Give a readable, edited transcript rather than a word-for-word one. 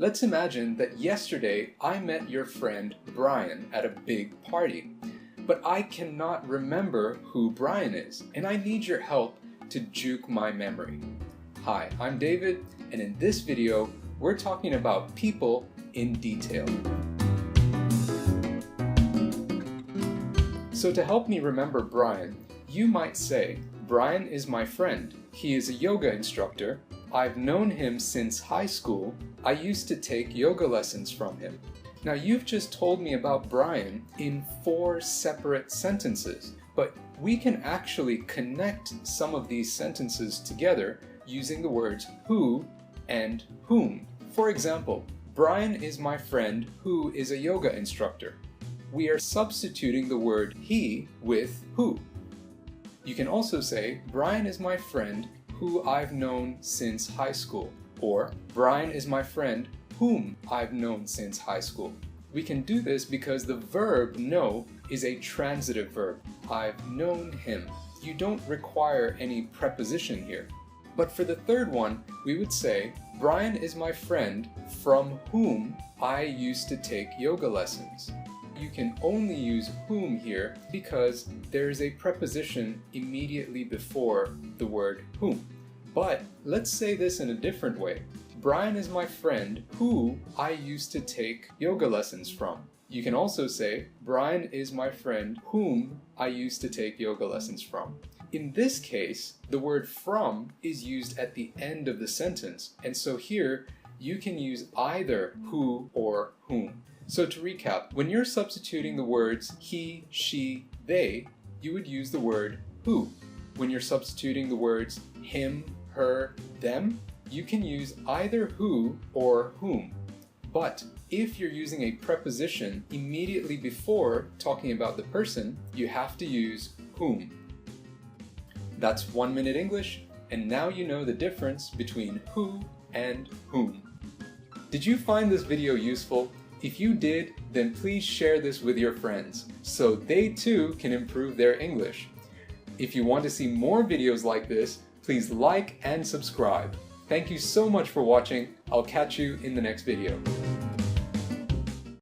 Let's imagine that yesterday I met your friend Brian at a big party, but I cannot remember who Brian is, and I need your help to juke my memory. Hi, I'm David, and in this video, we're talking about people in detail. So to help me remember Brian, you might say, Brian is my friend. He is a yoga instructor. I've known him since high school. I used to take yoga lessons from him. Now you've just told me about Brian in 4 separate sentences, but we can actually connect some of these sentences together using the words who and whom. For example, Brian is my friend who is a yoga instructor. We are substituting the word he with who. You can also say, Brian is my friend who I've known since high school, or Brian is my friend whom I've known since high school. We can do this because the verb know is a transitive verb. I've known him. You don't require any preposition here. But for the third one, we would say, Brian is my friend from whom I used to take yoga lessons. You can only use whom here because there is a preposition immediately before the word whom. But let's say this in a different way. Brian is my friend who I used to take yoga lessons from. You can also say, Brian is my friend whom I used to take yoga lessons from. In this case, the word from is used at the end of the sentence, and so here you can use either who or whom. So to recap, when you're substituting the words he, she, they, you would use the word who. When you're substituting the words him, her, them, you can use either who or whom. But if you're using a preposition immediately before talking about the person, you have to use whom. That's 1 Minute English, and now you know the difference between who and whom. Did you find this video useful? If you did, then please share this with your friends, so they too can improve their English. If you want to see more videos like this, please like and subscribe. Thank you so much for watching. I'll catch you in the next video.